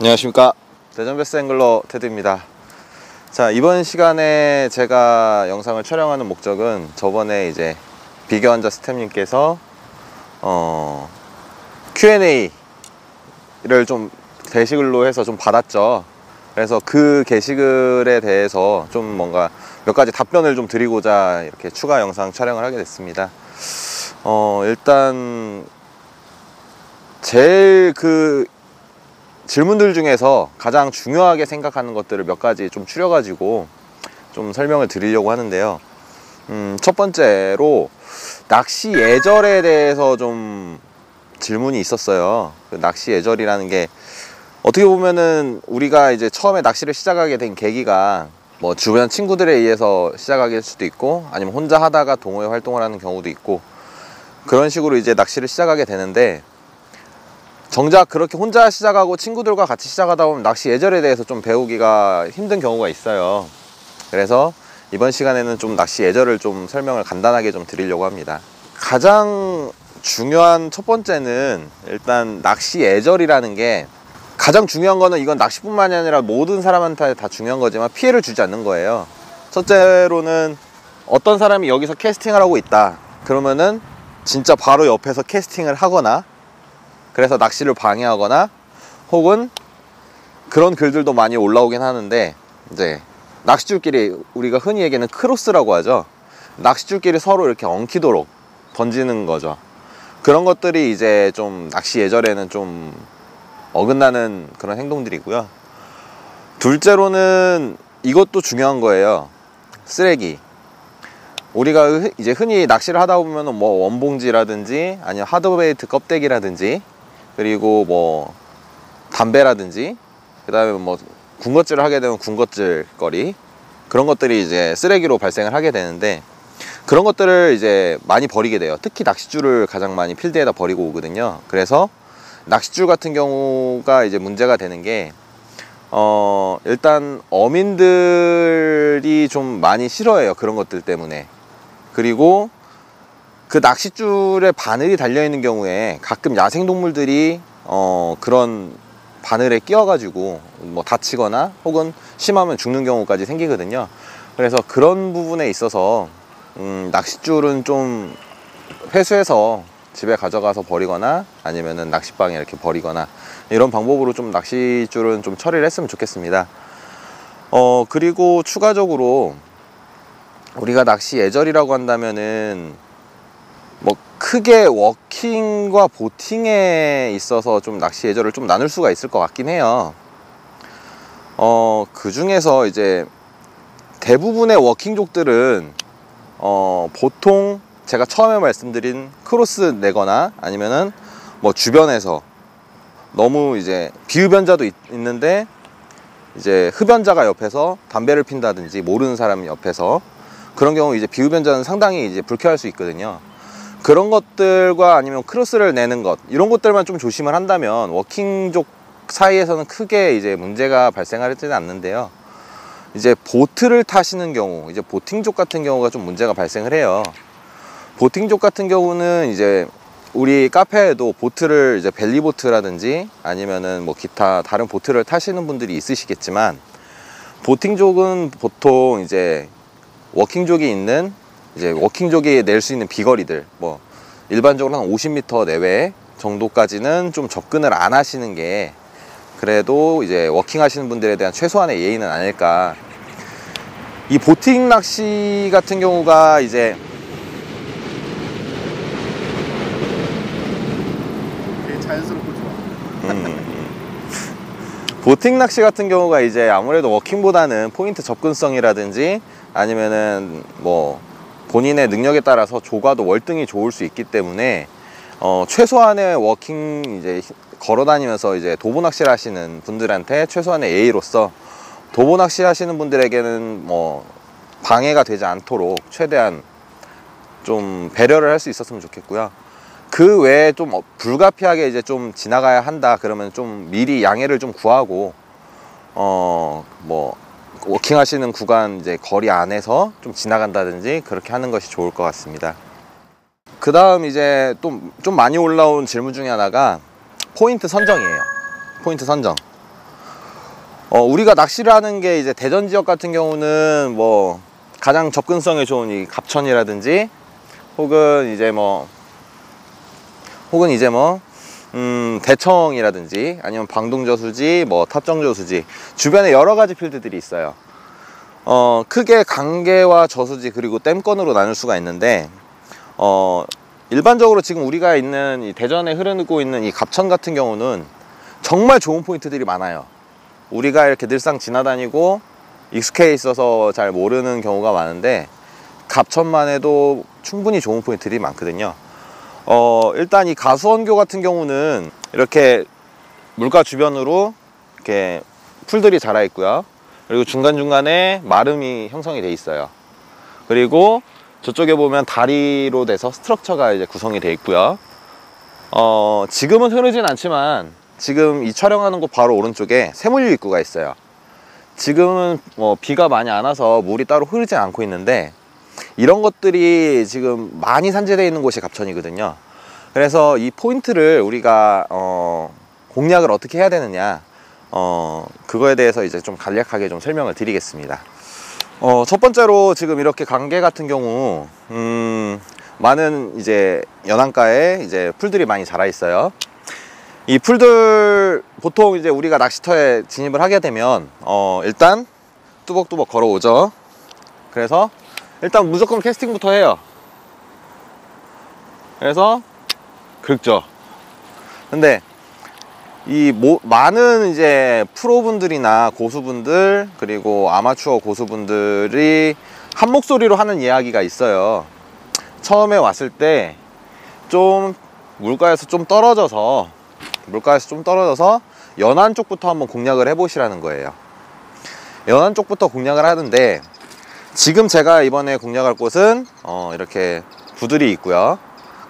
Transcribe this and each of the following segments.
안녕하십니까, 대전 베스 앵글러 테드입니다. 자, 이번 시간에 제가 영상을 촬영하는 목적은 저번에 이제 비교 환자 스태프님께서 Q&A를 좀 게시글로 해서 좀 받았죠. 그래서 그 게시글에 대해서 좀 뭔가 몇 가지 답변을 좀 드리고자 이렇게 추가 영상 촬영을 하게 됐습니다. 일단 제일 그 질문들 중에서 가장 중요하게 생각하는 것들을 몇 가지 좀 추려가지고 좀 설명을 드리려고 하는데요. 첫 번째로 낚시 예절에 대해서 좀 질문이 있었어요. 그 낚시 예절이라는 게 어떻게 보면은 우리가 이제 처음에 낚시를 시작하게 된 계기가 뭐 주변 친구들에 의해서 시작하게 될 수도 있고, 아니면 혼자 하다가 동호회 활동을 하는 경우도 있고, 그런 식으로 이제 낚시를 시작하게 되는데, 정작 그렇게 혼자 시작하고 친구들과 같이 시작하다 보면 낚시 예절에 대해서 좀 배우기가 힘든 경우가 있어요. 그래서 이번 시간에는 좀 낚시 예절을 좀 설명을 간단하게 좀 드리려고 합니다. 가장 중요한 첫 번째는 일단 낚시 예절이라는 게, 가장 중요한 거는 이건 낚시뿐만이 아니라 모든 사람한테 다 중요한 거지만 피해를 주지 않는 거예요. 첫째로는 어떤 사람이 여기서 캐스팅을 하고 있다 그러면은 진짜 바로 옆에서 캐스팅을 하거나, 그래서 낚시를 방해하거나, 혹은 그런 글들도 많이 올라오긴 하는데, 이제 낚시줄끼리, 우리가 흔히 얘기하는 크로스라고 하죠. 낚시줄끼리 서로 이렇게 엉키도록 던지는 거죠. 그런 것들이 이제 좀 낚시 예절에는 좀 어긋나는 그런 행동들이고요. 둘째로는 이것도 중요한 거예요. 쓰레기. 우리가 이제 흔히 낚시를 하다 보면은 뭐 원봉지라든지 아니면 하드베이트 껍데기라든지, 그리고 뭐 담배라든지, 그 다음에 뭐 군것질을 하게 되면 군것질 거리, 그런 것들이 이제 쓰레기로 발생을 하게 되는데, 그런 것들을 이제 많이 버리게 돼요. 특히 낚싯줄을 가장 많이 필드에다 버리고 오거든요. 그래서 낚싯줄 같은 경우가 이제 문제가 되는 게, 일단 어민들이 좀 많이 싫어해요, 그런 것들 때문에. 그리고 그 낚싯줄에 바늘이 달려있는 경우에 가끔 야생동물들이 그런 바늘에 끼어가지고 뭐 다치거나 혹은 심하면 죽는 경우까지 생기거든요. 그래서 그런 부분에 있어서 낚싯줄은 좀 회수해서 집에 가져가서 버리거나, 아니면은 낚시방에 이렇게 버리거나, 이런 방법으로 좀 낚싯줄은 좀 처리를 했으면 좋겠습니다. 그리고 추가적으로 우리가 낚시 예절이라고 한다면은 뭐 크게 워킹과 보팅에 있어서 좀 낚시 예절을 좀 나눌 수가 있을 것 같긴 해요. 그 중에서 이제 대부분의 워킹족들은 보통 제가 처음에 말씀드린 크로스 내거나, 아니면은 뭐 주변에서 너무 이제 비흡연자도 있는데 이제 흡연자가 옆에서 담배를 핀다든지, 모르는 사람이 옆에서, 그런 경우 이제 비흡연자는 상당히 이제 불쾌할 수 있거든요. 그런 것들과 아니면 크로스를 내는 것, 이런 것들만 좀 조심을 한다면 워킹족 사이에서는 크게 이제 문제가 발생하지는 않는데요. 이제 보트를 타시는 경우, 이제 보팅족 같은 경우가 좀 문제가 발생을 해요. 보팅족 같은 경우는 이제 우리 카페에도 보트를 이제 벨리보트라든지 아니면은 뭐 기타 다른 보트를 타시는 분들이 있으시겠지만, 보팅족은 보통 이제 워킹족이 있는, 이제 워킹족이 낼 수 있는 비거리들, 뭐 일반적으로 한 50m 내외 정도까지는 좀 접근을 안 하시는 게 그래도 이제 워킹 하시는 분들에 대한 최소한의 예의는 아닐까. 이 보팅 낚시 같은 경우가 이제 되게 자연스럽고 좋아. 보팅 낚시 같은 경우가 이제 아무래도 워킹보다는 포인트 접근성이라든지 아니면은 뭐 본인의 능력에 따라서 조과도 월등히 좋을 수 있기 때문에 최소한의 워킹, 이제 걸어 다니면서 이제 도보 낚시를 하시는 분들한테 최소한의 예의로서 도보 낚시 하시는 분들에게는 뭐 방해가 되지 않도록 최대한 좀 배려를 할 수 있었으면 좋겠고요. 그 외에 좀 불가피하게 이제 좀 지나가야 한다 그러면 좀 미리 양해를 좀 구하고, 뭐 워킹 하시는 구간 이제 거리 안에서 좀 지나간다든지 그렇게 하는 것이 좋을 것 같습니다. 그 다음 이제 좀 많이 올라온 질문 중에 하나가 포인트 선정이에요. 포인트 선정. 우리가 낚시를 하는 게 이제 대전 지역 같은 경우는 뭐 가장 접근성이 좋은 이 갑천이라든지 혹은 이제 뭐 대청이라든지 아니면 방동저수지, 뭐 탑정저수지, 주변에 여러 가지 필드들이 있어요. 크게 강계와 저수지 그리고 댐권으로 나눌 수가 있는데, 일반적으로 지금 우리가 있는 이 대전에 흐르고 있는 이 갑천 같은 경우는 정말 좋은 포인트들이 많아요. 우리가 이렇게 늘상 지나다니고 익숙해 있어서 잘 모르는 경우가 많은데, 갑천만 해도 충분히 좋은 포인트들이 많거든요. 일단 이 가수원교 같은 경우는 이렇게 물가 주변으로 이렇게 풀들이 자라 있고요. 그리고 중간중간에 마름이 형성이 돼 있어요. 그리고 저쪽에 보면 다리로 돼서 스트럭처가 이제 구성이 돼 있고요. 지금은 흐르진 않지만 지금 이 촬영하는 곳 바로 오른쪽에 세물류 입구가 있어요. 지금은 비가 많이 안 와서 물이 따로 흐르진 않고 있는데, 이런 것들이 지금 많이 산재되어 있는 곳이 갑천이거든요. 그래서 이 포인트를 우리가 공략을 어떻게 해야 되느냐, 그거에 대해서 이제 좀 간략하게 좀 설명을 드리겠습니다. 첫 번째로 지금 이렇게 강계 같은 경우 많은 이제 연안가에 이제 풀들이 많이 자라 있어요. 이 풀들 보통 이제 우리가 낚시터에 진입을 하게 되면 일단 뚜벅뚜벅 걸어오죠. 그래서 일단 무조건 캐스팅부터 해요. 그래서 긁죠. 근데 이 많은 이제 프로분들이나 고수분들 그리고 아마추어 고수분들이 한 목소리로 하는 이야기가 있어요. 처음에 왔을 때 좀 물가에서 좀 떨어져서 연안 쪽부터 한번 공략을 해보시라는 거예요. 연안 쪽부터 공략을 하는데, 지금 제가 이번에 공략할 곳은 이렇게 부들이 있고요.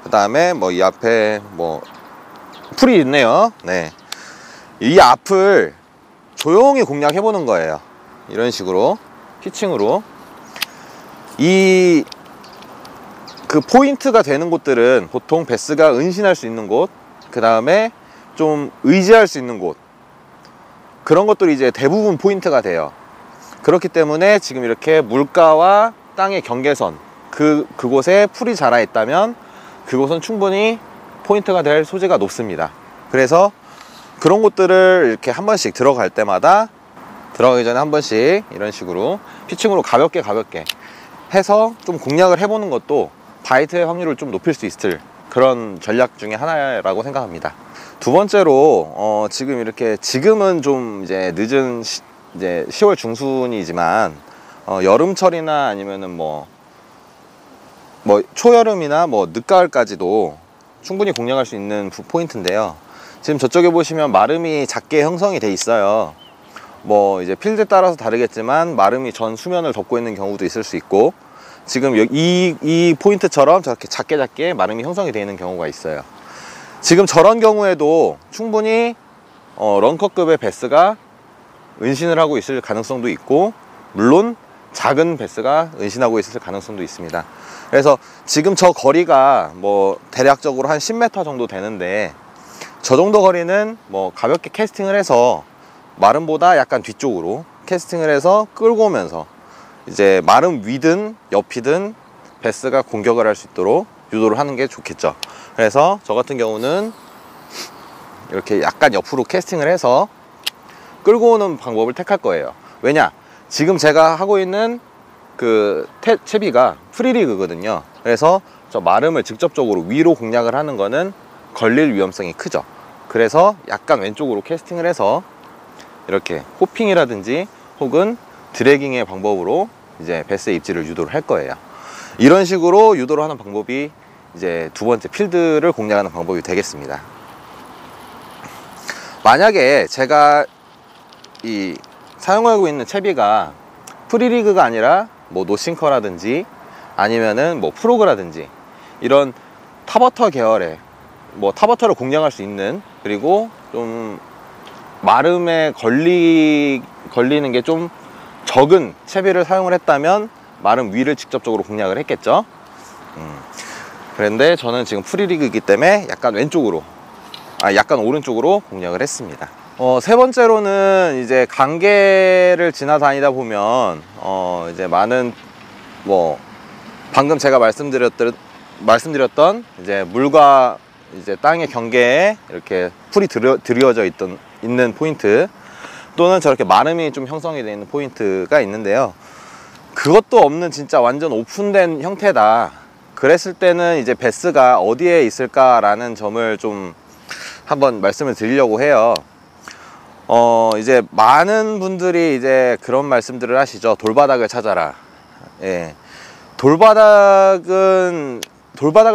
그 다음에 뭐 이 앞에 뭐 풀이 있네요. 네, 이 앞을 조용히 공략해 보는 거예요. 이런 식으로 피칭으로. 그 포인트가 되는 곳들은 보통 베스가 은신할 수 있는 곳, 그 다음에 좀 의지할 수 있는 곳, 그런 것들이 이제 대부분 포인트가 돼요. 그렇기 때문에 지금 이렇게 물가와 땅의 경계선, 그곳에 풀이 자라 있다면 그곳은 충분히 포인트가 될 소지가 높습니다. 그래서 그런 곳들을 이렇게 한 번씩 들어갈 때마다, 들어가기 전에 한 번씩 이런 식으로 피칭으로 가볍게 해서 좀 공략을 해보는 것도 바이트의 확률을 좀 높일 수 있을 그런 전략 중에 하나라고 생각합니다. 두 번째로 지금은 좀 이제 늦은 이제 10월 중순이지만 여름철이나 아니면은 뭐 초여름이나 뭐 늦가을까지도 충분히 공략할 수 있는 포인트인데요. 지금 저쪽에 보시면 마름이 작게 형성이 돼 있어요. 뭐 이제 필드에 따라서 다르겠지만 마름이 전 수면을 덮고 있는 경우도 있을 수 있고, 지금 이 포인트처럼 저렇게 작게 마름이 형성이 되어 있는 경우가 있어요. 지금 저런 경우에도 충분히 런커급의 베스가 은신을 하고 있을 가능성도 있고, 물론 작은 베스가 은신하고 있을 가능성도 있습니다. 그래서 지금 저 거리가 뭐 대략적으로 한 10m 정도 되는데, 저 정도 거리는 뭐 가볍게 캐스팅을 해서 마름보다 약간 뒤쪽으로 캐스팅을 해서 끌고 오면서 이제 마름 위든 옆이든 베스가 공격을 할 수 있도록 유도를 하는 게 좋겠죠. 그래서 저 같은 경우는 이렇게 약간 옆으로 캐스팅을 해서 끌고 오는 방법을 택할 거예요. 왜냐? 지금 제가 하고 있는 그 채비가 프리리그거든요. 그래서 저 마름을 직접적으로 위로 공략을 하는 거는 걸릴 위험성이 크죠. 그래서 약간 왼쪽으로 캐스팅을 해서 이렇게 호핑이라든지 혹은 드래깅의 방법으로 이제 베스의 입질을 유도를 할 거예요. 이런 식으로 유도를 하는 방법이 이제 두 번째 필드를 공략하는 방법이 되겠습니다. 만약에 제가 이 사용하고 있는 채비가 프리리그가 아니라 뭐 노싱커라든지 아니면은 뭐 프로그라든지 이런 타버터 계열의 뭐 타버터를 공략할 수 있는, 그리고 좀 마름에 걸리는 게 좀 적은 채비를 사용을 했다면 마름 위를 직접적으로 공략을 했겠죠. 그런데 저는 지금 프리리그이기 때문에 약간 오른쪽으로 공략을 했습니다. 세 번째로는 이제 강계를 지나다니다 보면 이제 많은 뭐 방금 제가 말씀드렸던 이제 물과 이제 땅의 경계에 이렇게 풀이 드리워져 있는 포인트, 또는 저렇게 마름이 좀 형성이 되어 있는 포인트가 있는데요. 그것도 없는 진짜 완전 오픈된 형태다. 그랬을 때는 이제 베스가 어디에 있을까라는 점을 좀 한번 말씀을 드리려고 해요. 이제 많은 분들이 이제 그런 말씀들을 하시죠. 돌바닥을 찾아라. 예. 돌바닥을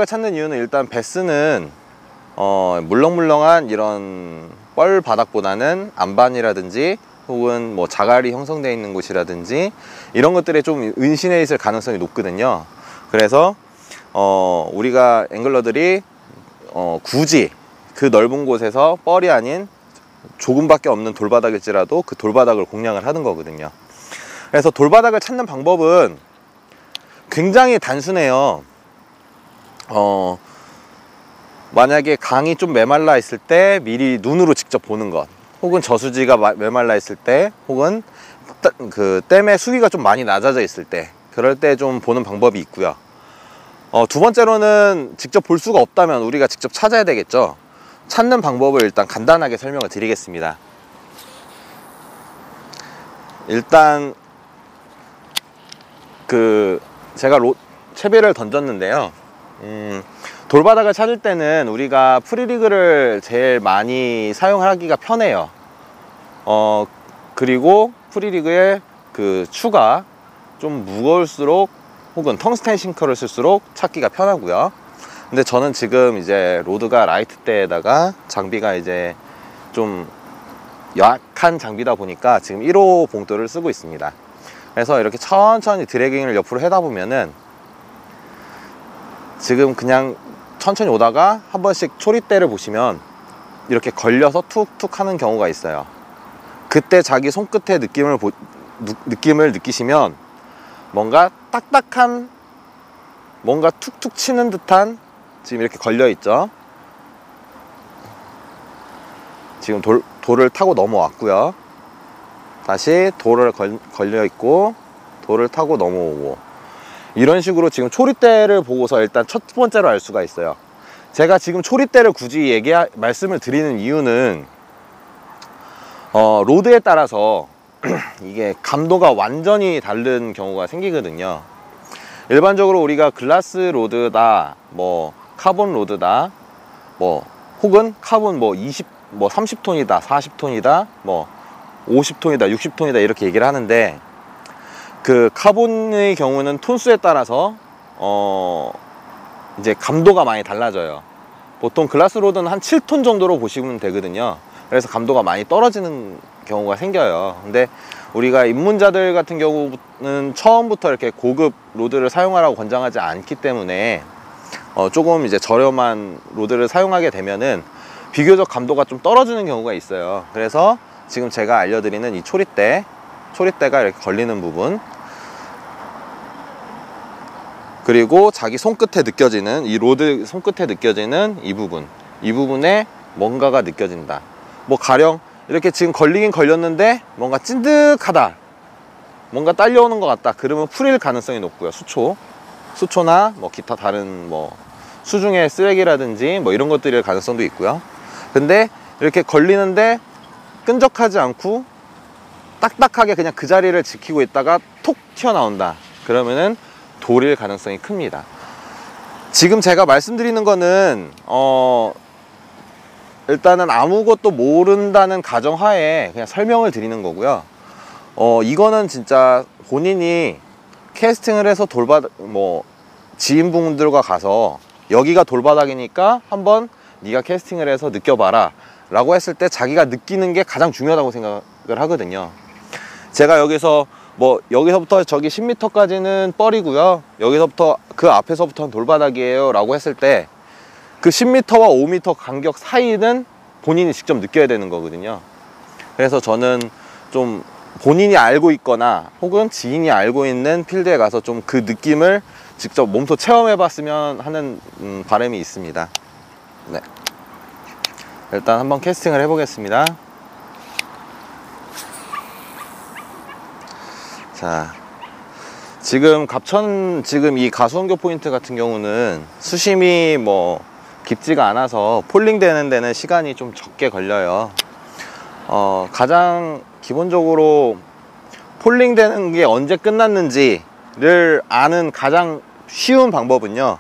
찾는 이유는 일단 베스는 물렁물렁한 이런 뻘 바닥보다는 안반이라든지 혹은 뭐 자갈이 형성되어 있는 곳이라든지 이런 것들에 좀 은신해 있을 가능성이 높거든요. 그래서 우리가 앵글러들이 굳이 그 넓은 곳에서 뻘이 아닌 조금밖에 없는 돌바닥일지라도 그 돌바닥을 공략을 하는 거거든요. 그래서 돌바닥을 찾는 방법은 굉장히 단순해요. 만약에 강이 좀 메말라 있을 때 미리 눈으로 직접 보는 것, 혹은 저수지가 메말라 있을 때, 혹은 그 댐의 수위가 좀 많이 낮아져 있을 때, 그럴 때 좀 보는 방법이 있고요. 두 번째로는 직접 볼 수가 없다면 우리가 직접 찾아야 되겠죠. 찾는 방법을 일단 간단하게 설명을 드리겠습니다. 일단 제가 채비를 던졌는데요. 돌바닥을 찾을 때는 우리가 프리리그를 제일 많이 사용하기가 편해요. 그리고 프리리그의 그 추가 좀 무거울수록, 혹은 텅스텐 싱커를 쓸수록 찾기가 편하고요. 근데 저는 지금 이제 로드가 라이트대에다가 장비가 이제 좀 약한 장비다 보니까 지금 1호 봉돌을 쓰고 있습니다. 그래서 이렇게 천천히 드래깅을 옆으로 하다 보면은 지금 그냥 천천히 오다가 한 번씩 초리대를 보시면 이렇게 걸려서 툭툭 하는 경우가 있어요. 그때 자기 손끝의 느낌을 느끼시면 뭔가 딱딱한, 뭔가 툭툭 치는 듯한, 지금 이렇게 걸려 있죠. 지금 돌을 타고 넘어왔고요. 다시 돌을 걸려 있고 돌을 타고 넘어오고, 이런 식으로 지금 초리대를 보고서 일단 첫 번째로 알 수가 있어요. 제가 지금 초리대를 굳이 말씀을 드리는 이유는 로드에 따라서 이게 감도가 완전히 다른 경우가 생기거든요. 일반적으로 우리가 글라스 로드다, 뭐 카본 로드다, 뭐 혹은 카본 뭐 30톤이다, 40톤이다, 뭐 50톤이다, 60톤이다 이렇게 얘기를 하는데, 그 카본의 경우는 톤수에 따라서 이제 감도가 많이 달라져요. 보통 글라스 로드는 한 7톤 정도로 보시면 되거든요. 그래서 감도가 많이 떨어지는 경우가 생겨요. 근데 우리가 입문자들 같은 경우는 처음부터 이렇게 고급 로드를 사용하라고 권장하지 않기 때문에 조금 이제 저렴한 로드를 사용하게 되면은 비교적 감도가 좀 떨어지는 경우가 있어요. 그래서 지금 제가 알려드리는 이 초리대가 이렇게 걸리는 부분, 그리고 자기 손끝에 느껴지는, 이 로드 손끝에 느껴지는 이 부분에 뭔가가 느껴진다. 뭐 가령 이렇게 지금 걸리긴 걸렸는데 뭔가 찐득하다, 뭔가 딸려오는 것 같다, 그러면 풀일 가능성이 높고요. 수초나 뭐 기타 다른 뭐 수중의 쓰레기라든지 뭐 이런 것들일 가능성도 있고요. 근데 이렇게 걸리는데 끈적하지 않고 딱딱하게 그냥 그 자리를 지키고 있다가 톡 튀어나온다, 그러면은 돌일 가능성이 큽니다. 지금 제가 말씀드리는 거는 일단은 아무것도 모른다는 가정하에 그냥 설명을 드리는 거고요. 이거는 진짜 본인이 캐스팅을 해서 지인분들과 가서 여기가 돌바닥이니까 한번 네가 캐스팅을 해서 느껴봐라 라고 했을 때 자기가 느끼는 게 가장 중요하다고 생각을 하거든요. 제가 여기서부터 저기 10m까지는 뻘이고요, 여기서부터 그 앞에서부터는 돌바닥이에요 라고 했을 때 그 10m와 5m 간격 사이는 본인이 직접 느껴야 되는 거거든요. 그래서 저는 좀 본인이 알고 있거나 혹은 지인이 알고 있는 필드에 가서 좀 그 느낌을 직접 몸소 체험해 봤으면 하는 바람이 있습니다. 네. 일단 한번 캐스팅을 해 보겠습니다. 자, 지금 갑천, 지금 이 가수원교 포인트 같은 경우는 수심이 뭐 깊지가 않아서 폴링 되는 데는 시간이 좀 적게 걸려요. 가장 기본적으로 폴링 되는 게 언제 끝났는지를 아는 가장 쉬운 방법은요,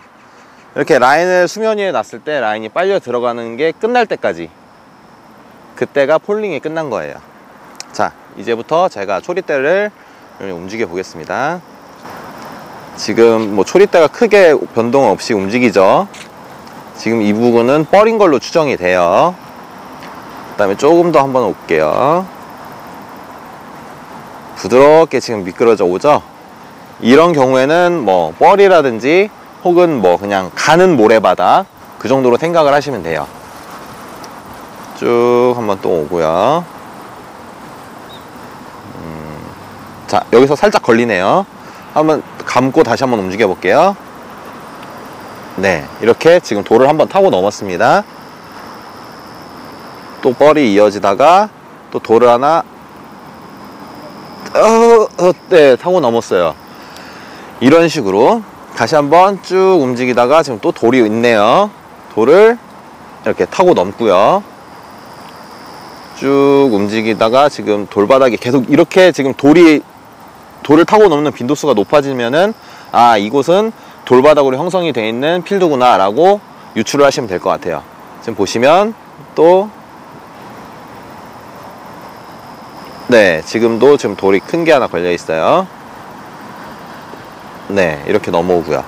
이렇게 라인을 수면 위에 놨을 때 라인이 빨려 들어가는 게 끝날 때까지, 그때가 폴링이 끝난 거예요. 자, 이제부터 제가 초리대를 움직여 보겠습니다. 지금 뭐 초리대가 크게 변동 없이 움직이죠. 지금 이 부분은 뻘인 걸로 추정이 돼요. 그 다음에 조금 더 한번 올게요. 부드럽게 지금 미끄러져 오죠. 이런 경우에는 뭐 뻘이라든지 혹은 뭐 그냥 가는 모래바닥, 그 정도로 생각을 하시면 돼요. 쭉 한번 또 오고요. 자, 여기서 살짝 걸리네요. 한번 감고 다시 한번 움직여 볼게요. 네, 이렇게 지금 돌을 한번 타고 넘었습니다. 또 뻘이 이어지다가 또 돌을 하나 네, 타고 넘었어요. 이런 식으로 다시 한번 쭉 움직이다가 지금 또 돌이 있네요. 돌을 이렇게 타고 넘고요. 쭉 움직이다가 지금 돌바닥이 계속 이렇게 지금 돌을 타고 넘는 빈도수가 높아지면은, 아, 이곳은 돌바닥으로 형성이 되어 있는 필드구나 라고 유추를 하시면 될 것 같아요. 지금 보시면 또, 네, 지금도 지금 돌이 큰 게 하나 걸려 있어요. 네, 이렇게 넘어오고요.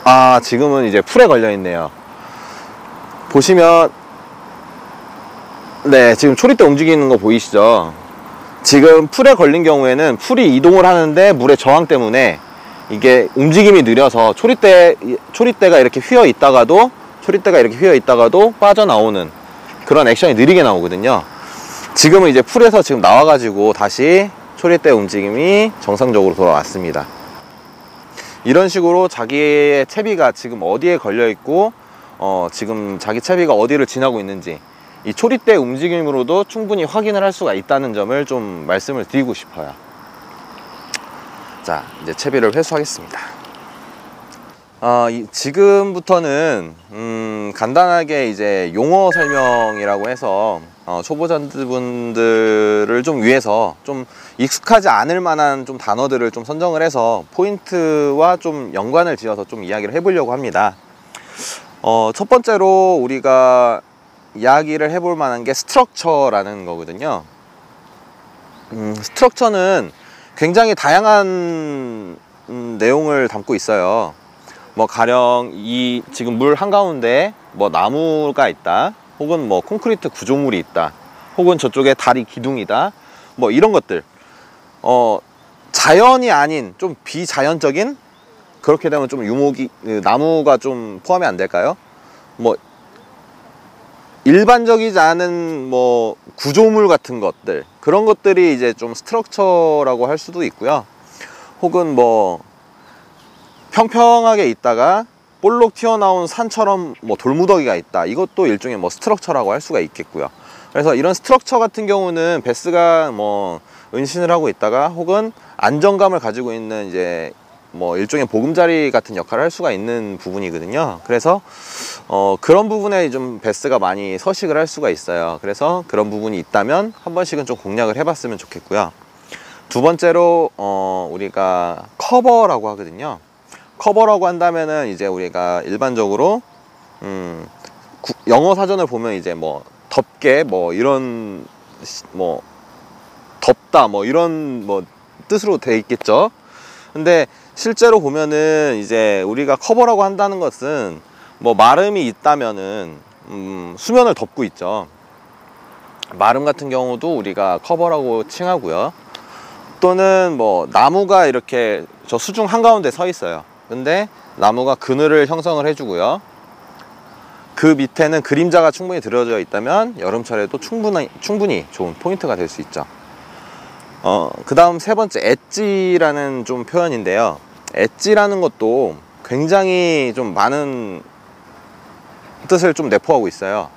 아, 지금은 이제 풀에 걸려 있네요. 보시면, 네, 지금 초리대 움직이는 거 보이시죠? 지금 풀에 걸린 경우에는 풀이 이동을 하는데 물의 저항 때문에 이게 움직임이 느려서 초리대가 이렇게 휘어 있다가도 빠져나오는 그런 액션이 느리게 나오거든요. 지금은 이제 풀에서 지금 나와가지고 다시 초리대 움직임이 정상적으로 돌아왔습니다. 이런 식으로 자기의 채비가 지금 어디에 걸려 있고, 지금 자기 채비가 어디를 지나고 있는지, 이 초리대 움직임으로도 충분히 확인을 할 수가 있다는 점을 좀 말씀을 드리고 싶어요. 자, 이제 채비를 회수하겠습니다. 지금부터는 간단하게 이제 용어 설명이라고 해서 초보자분들을 좀 위해서 좀 익숙하지 않을 만한 좀 단어들을 좀 선정을 해서 포인트와 좀 연관을 지어서 좀 이야기를 해보려고 합니다. 첫 번째로 우리가 이야기를 해볼 만한 게 스트럭처라는 거거든요. 스트럭처는 굉장히 다양한 내용을 담고 있어요. 뭐 가령 이 지금 물 한가운데 뭐 나무가 있다, 혹은 뭐 콘크리트 구조물이 있다, 혹은 저쪽에 다리 기둥이다, 뭐 이런 것들, 자연이 아닌 좀 비자연적인, 그렇게 되면 좀 유목이, 나무가 좀 포함이 안 될까요? 뭐 일반적이지 않은 뭐 구조물 같은 것들, 그런 것들이 이제 좀 스트럭처라고 할 수도 있고요. 혹은 뭐 평평하게 있다가 볼록 튀어나온 산처럼 뭐 돌무더기가 있다, 이것도 일종의 뭐 스트럭처라고 할 수가 있겠고요. 그래서 이런 스트럭처 같은 경우는 베스가 뭐 은신을 하고 있다가 혹은 안정감을 가지고 있는 이제 뭐 일종의 보금자리 같은 역할을 할 수가 있는 부분이거든요. 그래서 그런 부분에 좀 베스가 많이 서식을 할 수가 있어요. 그래서 그런 부분이 있다면 한 번씩은 좀 공략을 해봤으면 좋겠고요. 두 번째로 우리가 커버라고 하거든요. 커버라고 한다면은 이제 우리가 일반적으로 영어 사전을 보면 이제 뭐 덮개, 뭐 이런 뭐 덮다, 뭐 이런 뭐 뜻으로 돼 있겠죠. 근데 실제로 보면은 이제 우리가 커버라고 한다는 것은 뭐 마름이 있다면은 수면을 덮고 있죠. 마름 같은 경우도 우리가 커버라고 칭하고요. 또는 뭐 나무가 이렇게 저 수중 한가운데 서 있어요. 근데 나무가 그늘을 형성을 해주고요. 그 밑에는 그림자가 충분히 들어져 있다면 여름철에도 충분히 좋은 포인트가 될 수 있죠. 그 다음 세 번째, 엣지라는 좀 표현인데요. 엣지라는 것도 굉장히 좀 많은 뜻을 좀 내포하고 있어요.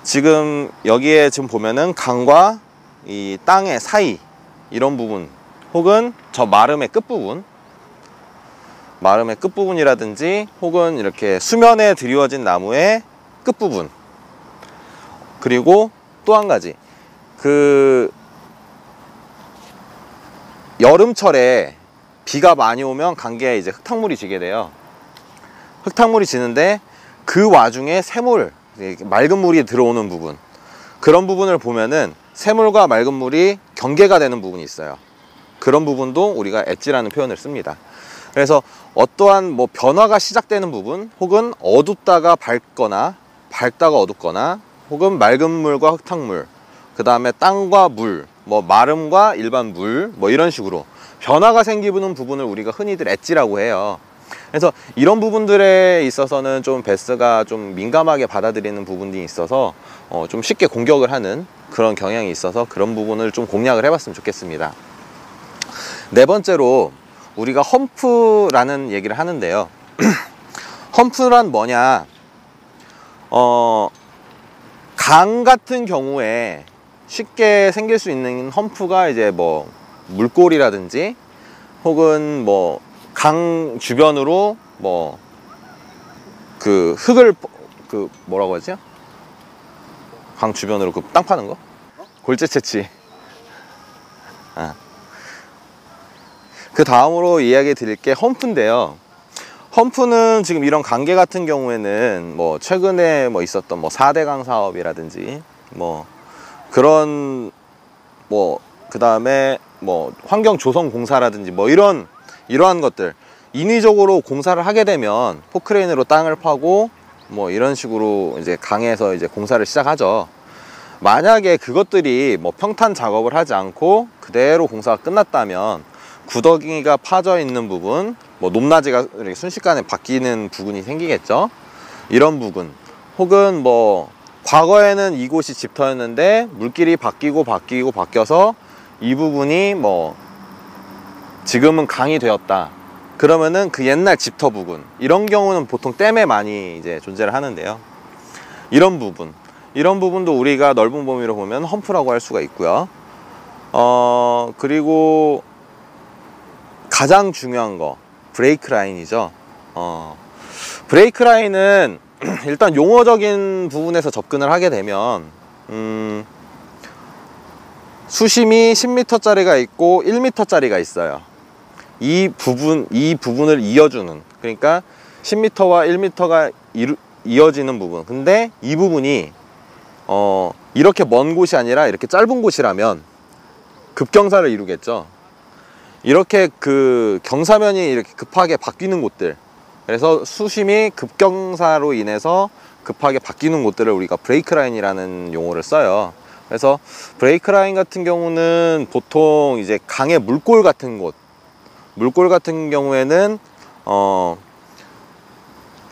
지금 여기에 지금 보면은 강과 이 땅의 사이 이런 부분 혹은 저 마름의 끝부분, 마름의 끝부분이라든지 혹은 이렇게 수면에 드리워진 나무의 끝부분, 그리고 또 한 가지, 그 여름철에 비가 많이 오면 강계에 이제 흙탕물이 지게 돼요. 흙탕물이 지는데 그 와중에 새물, 맑은 물이 들어오는 부분, 그런 부분을 보면은 새물과 맑은 물이 경계가 되는 부분이 있어요. 그런 부분도 우리가 엣지라는 표현을 씁니다. 그래서 어떠한 뭐 변화가 시작되는 부분, 혹은 어둡다가 밝거나 밝다가 어둡거나, 혹은 맑은 물과 흙탕물, 그 다음에 땅과 물, 뭐 마름과 일반 물, 뭐 이런 식으로 변화가 생기는 부분을 우리가 흔히들 엣지라고 해요. 그래서 이런 부분들에 있어서는 좀 베스가 좀 민감하게 받아들이는 부분이 있어서 좀 쉽게 공격을 하는 그런 경향이 있어서 그런 부분을 좀 공략을 해봤으면 좋겠습니다. 네 번째로 우리가 험프라는 얘기를 하는데요. 험프란 뭐냐, 강 같은 경우에 쉽게 생길 수 있는 험프가 이제 뭐 물골이라든지, 혹은 뭐 강 주변으로 뭐 그 흙을 그 뭐라고 하지? 강 주변으로 그 땅 파는 거? 골재채취. 그 다음으로 이야기 드릴 게 험프인데요. 험프는 지금 이런 강계 같은 경우에는 뭐 최근에 뭐 있었던 뭐 4대강 사업이라든지 뭐 그런 뭐 그 다음에 뭐 환경조성공사라든지 뭐 이러한 것들, 인위적으로 공사를 하게 되면 포크레인으로 땅을 파고 뭐 이런 식으로 이제 강에서 이제 공사를 시작하죠. 만약에 그것들이 뭐 평탄 작업을 하지 않고 그대로 공사가 끝났다면 구더기가 파져 있는 부분, 뭐 높낮이가 이렇게 순식간에 바뀌는 부분이 생기겠죠. 이런 부분, 혹은 뭐 과거에는 이곳이 집터였는데 물길이 바뀌어서 이 부분이 뭐 지금은 강이 되었다. 그러면은 그 옛날 집터 부분, 이런 경우는 보통 댐에 많이 이제 존재를 하는데요. 이런 부분도 우리가 넓은 범위로 보면 험프라고 할 수가 있고요. 그리고 가장 중요한 거, 브레이크 라인이죠. 브레이크 라인은 일단 용어적인 부분에서 접근을 하게 되면 수심이 10m 짜리가 있고 1m 짜리가 있어요. 이 부분을 이어주는, 그러니까 10m와 1m가 이어지는 부분. 근데 이 부분이 이렇게 먼 곳이 아니라 이렇게 짧은 곳이라면 급경사를 이루겠죠. 이렇게 그 경사면이 이렇게 급하게 바뀌는 곳들, 그래서 수심이 급경사로 인해서 급하게 바뀌는 곳들을 우리가 브레이크 라인이라는 용어를 써요. 그래서 브레이크 라인 같은 경우는 보통 이제 강의 물골 같은 경우에는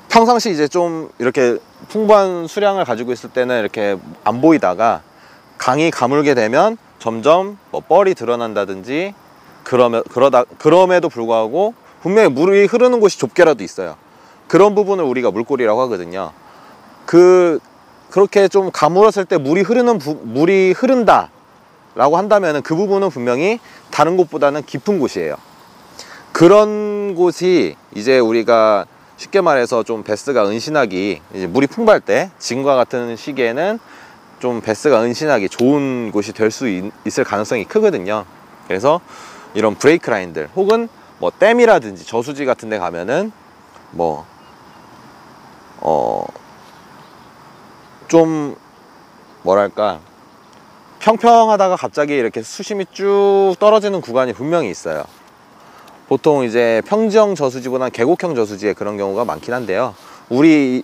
평상시 이제 좀 이렇게 풍부한 수량을 가지고 있을 때는 이렇게 안 보이다가 강이 가물게 되면 점점 뭐 뻘이 드러난다든지, 그럼에도 불구하고 분명히 물이 흐르는 곳이 좁게라도 있어요. 그런 부분을 우리가 물골이라고 하거든요. 그렇게 좀 가물었을 때 물이 흐른다 라고 한다면 그 부분은 분명히 다른 곳보다는 깊은 곳이에요. 그런 곳이 이제 우리가 쉽게 말해서 좀 베스가 은신하기, 이제 물이 풍부할 때, 지금과 같은 시기에는 좀 베스가 은신하기 좋은 곳이 될 수 있을 가능성이 크거든요. 그래서 이런 브레이크 라인들, 혹은 뭐 댐이라든지 저수지 같은 데 가면은 뭐 좀 뭐랄까, 평평하다가 갑자기 이렇게 수심이 쭉 떨어지는 구간이 분명히 있어요. 보통 이제 평지형 저수지보다는 계곡형 저수지에 그런 경우가 많긴 한데요. 우리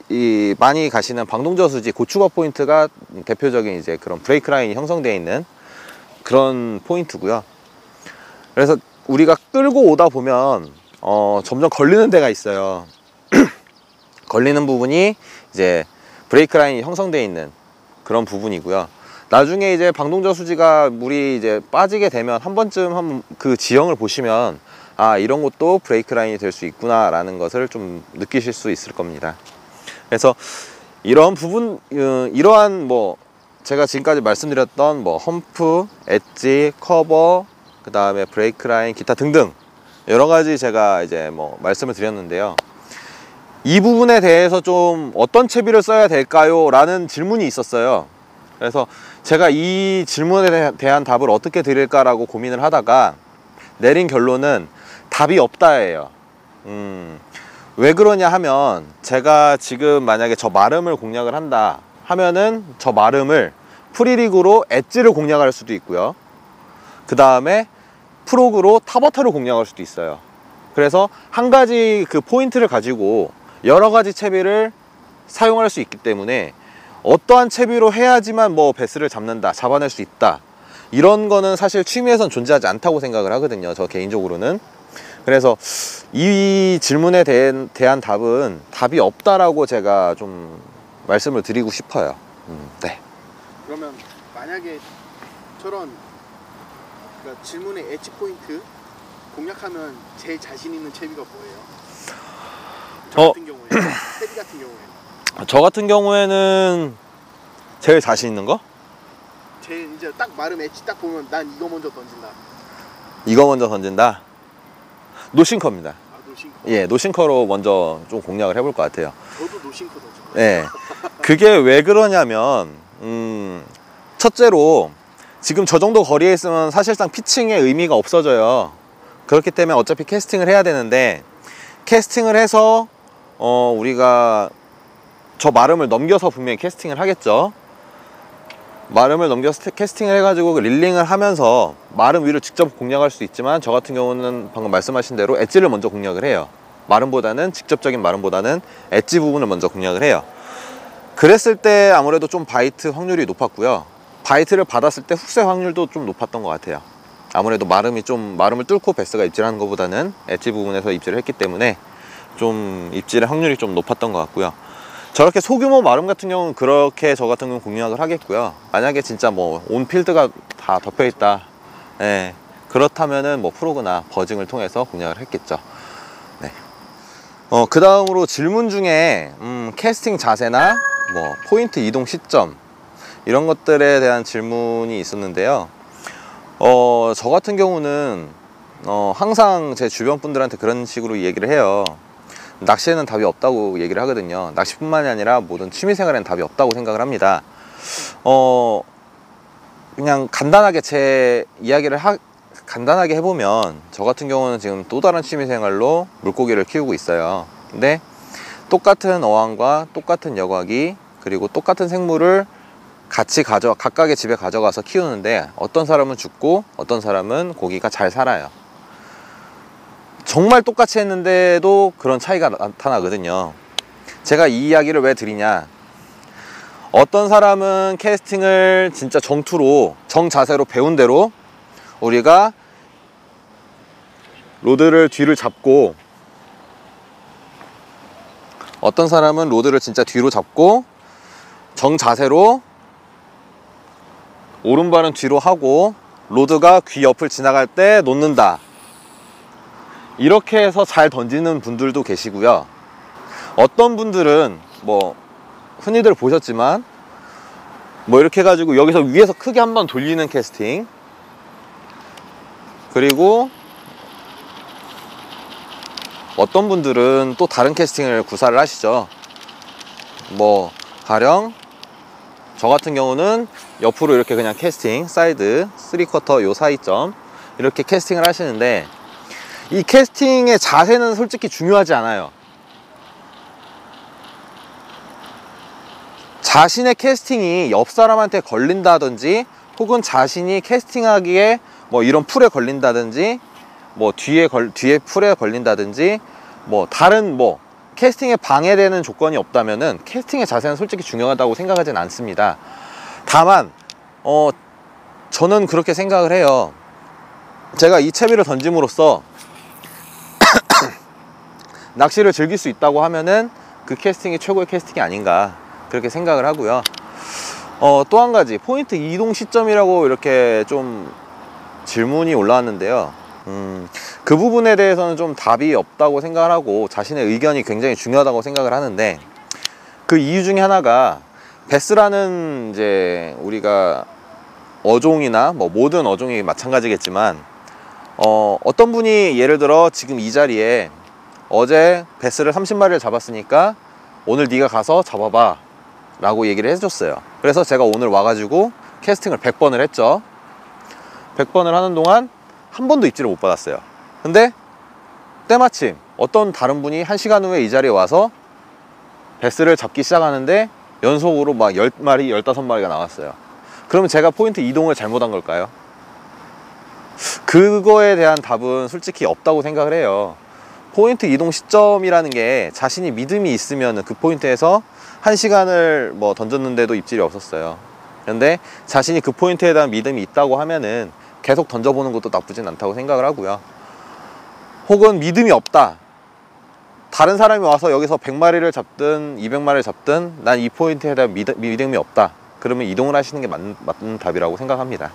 많이 가시는 방동저수지 고추가 포인트가 대표적인 이제 그런 브레이크 라인이 형성되어 있는 그런 포인트고요. 그래서 우리가 끌고 오다 보면 점점 걸리는 데가 있어요. 걸리는 부분이 이제 브레이크 라인이 형성되어 있는 그런 부분이고요. 나중에 이제 방동저수지가 물이 이제 빠지게 되면 한 번쯤 그 지형을 보시면, 아, 이런 것도 브레이크 라인이 될 수 있구나 라는 것을 좀 느끼실 수 있을 겁니다. 그래서 이러한 뭐 제가 지금까지 말씀드렸던 뭐 험프, 엣지, 커버, 그 다음에 브레이크 라인, 기타 등등 여러 가지 제가 이제 뭐 말씀을 드렸는데요. 이 부분에 대해서 좀 어떤 채비를 써야 될까요? 라는 질문이 있었어요. 그래서 제가 이 질문에 대한 답을 어떻게 드릴까라고 고민을 하다가 내린 결론은 답이 없다예요. 왜 그러냐 하면 제가 지금 만약에 저 마름을 공략을 한다 하면은 저 마름을 프리릭으로 엣지를 공략할 수도 있고요. 그 다음에 프로그로 타버터를 공략할 수도 있어요. 그래서 한 가지 그 포인트를 가지고 여러 가지 채비를 사용할 수 있기 때문에 어떠한 채비로 해야지만 뭐 베스를 잡아낼 수 있다, 이런 거는 사실 취미에선 존재하지 않다고 생각을 하거든요, 저 개인적으로는. 그래서 이 질문에 대한 답은 답이 없다라고 제가 좀 말씀을 드리고 싶어요. 네. 그러면 만약에 저런 그러니까 질문의 엣지 포인트 공략하면 제일 자신 있는 채비가 뭐예요? 저 같은 경우에 채비 같은 경우에 저 같은 경우에는 제일 자신 있는 거? 제일 이제 딱 마름 엣지 딱 보면 난 이거 먼저 던진다. 이거 먼저 던진다? 노싱커입니다. 아, 노싱커. 예, 노싱커로 먼저 좀 공략을 해볼 것 같아요. 저도 노싱커 던질 거예요. 예. 그게 왜 그러냐면 첫째로 지금 저 정도 거리에 있으면 사실상 피칭의 의미가 없어져요. 그렇기 때문에 어차피 캐스팅을 해야 되는데, 캐스팅을 해서 우리가 저 마름을 넘겨서 분명히 캐스팅을 하겠죠. 마름을 넘겨서 캐스팅을 해가지고 릴링을 하면서 마름 위를 직접 공략할 수 있지만, 저 같은 경우는 방금 말씀하신 대로 엣지를 먼저 공략을 해요. 마름보다는, 직접적인 마름보다는 엣지 부분을 먼저 공략을 해요. 그랬을 때 아무래도 좀 바이트 확률이 높았고요. 바이트를 받았을 때 훅세 확률도 좀 높았던 것 같아요. 아무래도 마름을 뚫고 베스가 입질하는 것보다는 엣지 부분에서 입질을 했기 때문에 좀 입질의 확률이 좀 높았던 것 같고요. 저렇게 소규모 마름 같은 경우는 그렇게 저 같은 경우는 공략을 하겠고요. 만약에 진짜 뭐 온 필드가 다 덮여 있다, 예, 그렇다면은 뭐 프로그나 버징을 통해서 공략을 했겠죠. 네. 그 다음으로 질문 중에 캐스팅 자세나 뭐 포인트 이동 시점 이런 것들에 대한 질문이 있었는데요. 저 같은 경우는 항상 제 주변 분들한테 그런 식으로 얘기를 해요. 낚시에는 답이 없다고 얘기를 하거든요. 낚시뿐만이 아니라 모든 취미생활에는 답이 없다고 생각을 합니다. 그냥 간단하게 제 이야기를 간단하게 해보면, 저 같은 경우는 지금 또 다른 취미생활로 물고기를 키우고 있어요. 근데 똑같은 어항과 똑같은 여과기 그리고 똑같은 생물을 같이 각각의 집에 가져가서 키우는데, 어떤 사람은 죽고 어떤 사람은 고기가 잘 살아요. 정말 똑같이 했는데도 그런 차이가 나타나거든요. 제가 이 이야기를 왜 드리냐, 어떤 사람은 캐스팅을 진짜 정투로 정자세로 배운 대로 우리가 로드를 뒤를 잡고, 어떤 사람은 로드를 진짜 뒤로 잡고 정자세로 오른발은 뒤로 하고 로드가 귀 옆을 지나갈 때 놓는다, 이렇게 해서 잘 던지는 분들도 계시고요. 어떤 분들은 뭐 흔히들 보셨지만 뭐 이렇게 해가지고 여기서 위에서 크게 한번 돌리는 캐스팅, 그리고 어떤 분들은 또 다른 캐스팅을 구사를 하시죠. 뭐 가령 저 같은 경우는 옆으로 이렇게 그냥 캐스팅, 사이드 3쿼터 요 사이점 이렇게 캐스팅을 하시는데, 이 캐스팅의 자세는 솔직히 중요하지 않아요. 자신의 캐스팅이 옆 사람한테 걸린다든지, 혹은 자신이 캐스팅하기에 뭐 이런 풀에 걸린다든지, 뭐 뒤에 풀에 걸린다든지, 뭐 다른 뭐 캐스팅에 방해되는 조건이 없다면은 캐스팅의 자세는 솔직히 중요하다고 생각하진 않습니다. 다만 저는 그렇게 생각을 해요. 제가 이 채비를 던짐으로써 낚시를 즐길 수 있다고 하면은 그 캐스팅이 최고의 캐스팅이 아닌가, 그렇게 생각을 하고요. 또 한 가지, 포인트 이동 시점이라고 이렇게 좀 질문이 올라왔는데요. 그 부분에 대해서는 좀 답이 없다고 생각을 하고, 자신의 의견이 굉장히 중요하다고 생각을 하는데, 그 이유 중에 하나가 베스라는 이제 우리가 어종이나 뭐 모든 어종이 마찬가지겠지만 어떤 분이 예를 들어 지금 이 자리에 어제 베스를 30마리를 잡았으니까 오늘 네가 가서 잡아봐 라고 얘기를 해줬어요. 그래서 제가 오늘 와가지고 캐스팅을 100번을 했죠. 100번을 하는 동안 한 번도 입질을 못 받았어요. 근데 때마침 어떤 다른 분이 1시간 후에 이 자리에 와서 베스를 잡기 시작하는데 연속으로 막 10마리, 15마리가 나왔어요. 그러면 제가 포인트 이동을 잘못한 걸까요? 그거에 대한 답은 솔직히 없다고 생각을 해요. 포인트 이동 시점이라는 게 자신이 믿음이 있으면 그 포인트에서 1시간을 뭐 던졌는데도 입질이 없었어요. 그런데 자신이 그 포인트에 대한 믿음이 있다고 하면은 계속 던져보는 것도 나쁘진 않다고 생각을 하고요. 혹은 믿음이 없다, 다른 사람이 와서 여기서 100마리를 잡든 200마리를 잡든 난 이 포인트에 대한 믿음이 없다, 그러면 이동을 하시는 게 맞는 답이라고 생각합니다.